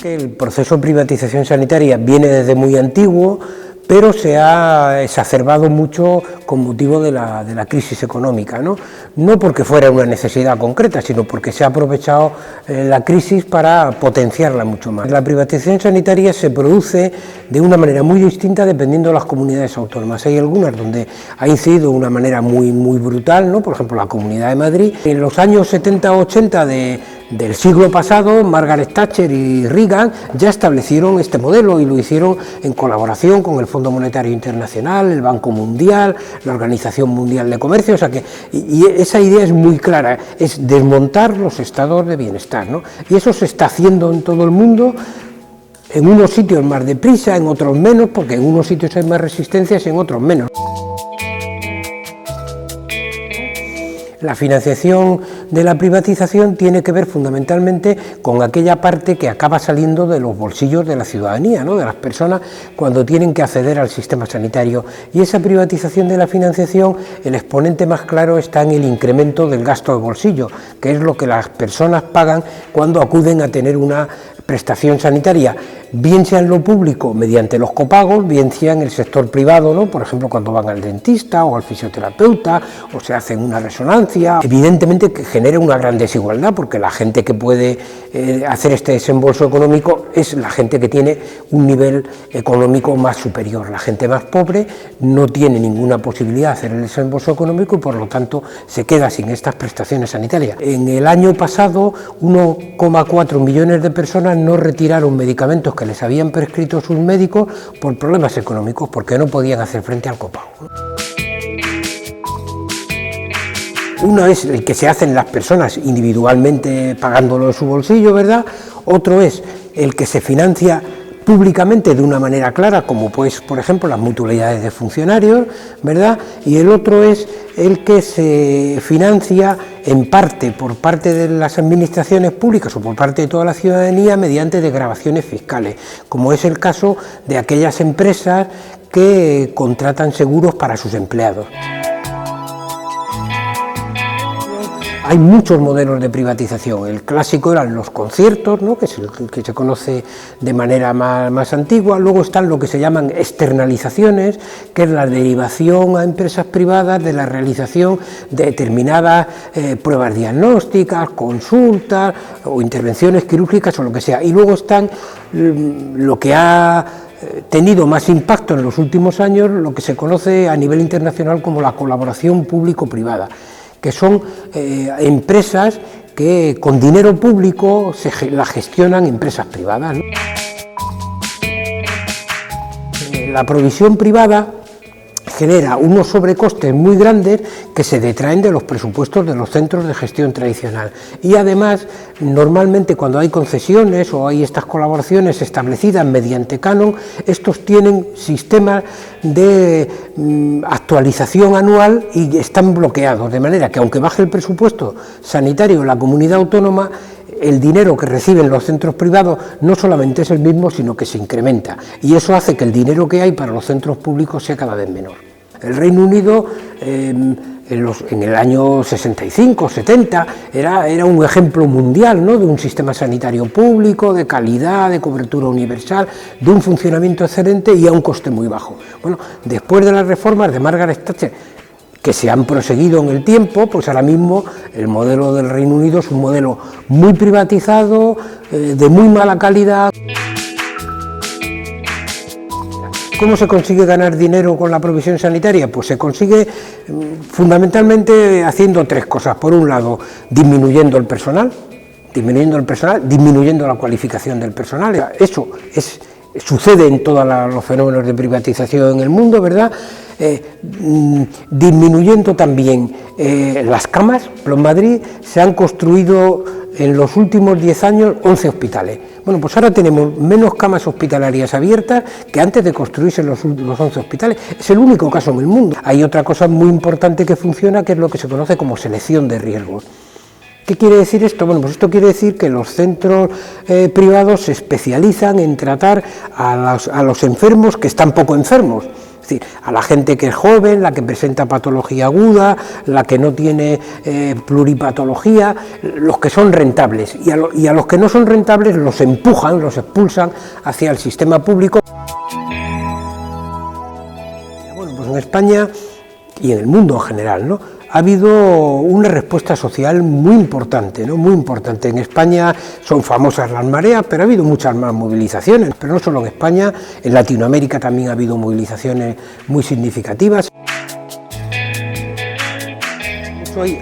que el proceso de privatización sanitaria viene desde muy antiguo, pero se ha exacerbado mucho con motivo de la crisis económica, ¿no? No porque fuera una necesidad concreta, sino porque se ha aprovechado la crisis para potenciarla mucho más. La privatización sanitaria se produce de una manera muy distinta dependiendo de las comunidades autónomas. Hay algunas donde ha incidido de una manera muy brutal, ¿no? Por ejemplo, la Comunidad de Madrid. En los años 70-80 del siglo pasado, Margaret Thatcher y Reagan ya establecieron este modelo y lo hicieron en colaboración con el Fondo Monetario Internacional, el Banco Mundial, la Organización Mundial de Comercio, o sea que y esa idea es muy clara, es desmontar los estados de bienestar, ¿no? Y eso se está haciendo en todo el mundo, en unos sitios más deprisa, en otros menos, porque en unos sitios hay más resistencias y en otros menos. La financiación de la privatización tiene que ver fundamentalmente con aquella parte que acaba saliendo de los bolsillos de la ciudadanía, ¿no? De las personas cuando tienen que acceder al sistema sanitario. Y esa privatización de la financiación, el exponente más claro está en el incremento del gasto de bolsillo, que es lo que las personas pagan cuando acuden a tener una prestación sanitaria, bien sea en lo público mediante los copagos, bien sea en el sector privado, ¿no? Por ejemplo, cuando van al dentista o al fisioterapeuta o se hacen una resonancia. Evidentemente que genera una gran desigualdad, porque la gente que puede hacer este desembolso económico es la gente que tiene un nivel económico más superior. La gente más pobre no tiene ninguna posibilidad de hacer el desembolso económico y por lo tanto se queda sin estas prestaciones sanitarias. En el año pasado 1,4 millones de personas no retiraron medicamentos que les habían prescrito sus médicos por problemas económicos, porque no podían hacer frente al copago. Uno es el que se hacen las personas individualmente pagándolo de su bolsillo, ¿verdad? Otro es el que se financia públicamente de una manera clara, como pues, por ejemplo, las mutualidades de funcionarios, ¿verdad? Y el otro es el que se financia en parte por parte de las administraciones públicas o por parte de toda la ciudadanía mediante desgravaciones fiscales, como es el caso de aquellas empresas que contratan seguros para sus empleados. Hay muchos modelos de privatización. El clásico eran los conciertos, ¿no? Que es el que se conoce de manera más antigua. Luego están lo que se llaman externalizaciones, que es la derivación a empresas privadas de la realización de determinadas pruebas diagnósticas, consultas o intervenciones quirúrgicas o lo que sea. Y luego están lo que ha tenido más impacto en los últimos años, lo que se conoce a nivel internacional como la colaboración público-privada, que son empresas que con dinero público la gestionan empresas privadas, ¿no? La provisión privada genera unos sobrecostes muy grandes que se detraen de los presupuestos de los centros de gestión tradicional. Y además, normalmente cuando hay concesiones o hay estas colaboraciones establecidas mediante canon, estos tienen sistemas de actualización anual y están bloqueados, de manera que aunque baje el presupuesto sanitario en la comunidad autónoma, el dinero que reciben los centros privados no solamente es el mismo, sino que se incrementa, y eso hace que el dinero que hay para los centros públicos sea cada vez menor. El Reino Unido en el año 65-70 era un ejemplo mundial, ¿no? De un sistema sanitario público, de calidad, de cobertura universal, de un funcionamiento excelente y a un coste muy bajo. Bueno, después de las reformas de Margaret Thatcher, que se han proseguido en el tiempo, pues ahora mismo el modelo del Reino Unido es un modelo muy privatizado, de muy mala calidad. ¿Cómo se consigue ganar dinero con la provisión sanitaria? Pues se consigue fundamentalmente haciendo tres cosas. Por un lado, disminuyendo el personal, disminuyendo la cualificación del personal. Eso sucede en todos los fenómenos de privatización en el mundo, ¿verdad? Disminuyendo también las camas. En Madrid se han construido en los últimos 10 años 11 hospitales. Bueno, pues ahora tenemos menos camas hospitalarias abiertas que antes de construirse los 11 hospitales. Es el único caso en el mundo. Hay otra cosa muy importante que funciona, que es lo que se conoce como selección de riesgos. ¿Qué quiere decir esto? Bueno, pues esto quiere decir que los centros privados se especializan en tratar a los enfermos que están poco enfermos. Es decir, a la gente que es joven, la que presenta patología aguda, la que no tiene pluripatología, los que son rentables, y a los que no son rentables los empujan, los expulsan hacia el sistema público. Bueno, pues en España y en el mundo en general, ¿no?, ha habido una respuesta social muy importante, ¿no?, muy importante. En España son famosas las mareas, pero ha habido muchas más movilizaciones, pero no solo en España, en Latinoamérica también ha habido movilizaciones muy significativas.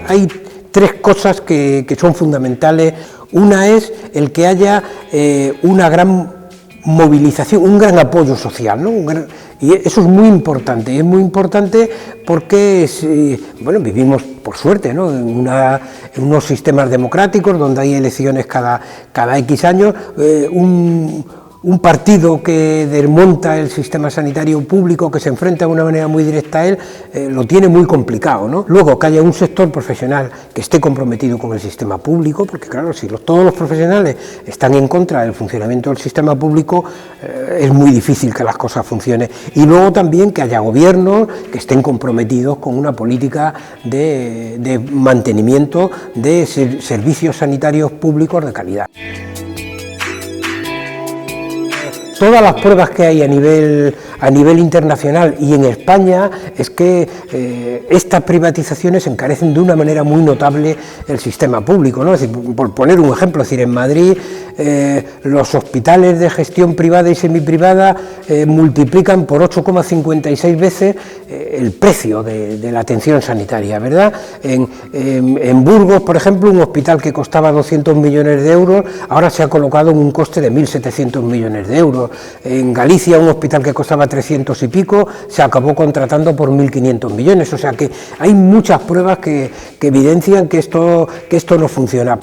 Hay tres cosas que son fundamentales. Una es el que haya una gran movilización, un gran apoyo social, ¿no? Y eso es muy importante porque bueno, vivimos, por suerte, ¿no?, en unos sistemas democráticos donde hay elecciones cada X años. Un partido que desmonta el sistema sanitario público, que se enfrenta de una manera muy directa a él, lo tiene muy complicado, ¿no? Luego, que haya un sector profesional que esté comprometido con el sistema público, porque claro, si todos los profesionales están en contra del funcionamiento del sistema público, es muy difícil que las cosas funcionen. Y luego también que haya gobiernos que estén comprometidos con una política de mantenimiento de servicios sanitarios públicos de calidad. Todas las pruebas que hay a nivel internacional y en España es que estas privatizaciones encarecen de una manera muy notable el sistema público, ¿no? Es decir, por poner un ejemplo, es decir, en Madrid los hospitales de gestión privada y semiprivada multiplican por 8,56 veces el precio de la atención sanitaria, ¿verdad? En Burgos, por ejemplo, un hospital que costaba 200 millones de euros, ahora se ha colocado en un coste de 1.700 millones de euros. En Galicia, un hospital que costaba 300 y pico, se acabó contratando por 1.500 millones, o sea que hay muchas pruebas que evidencian que esto no funciona.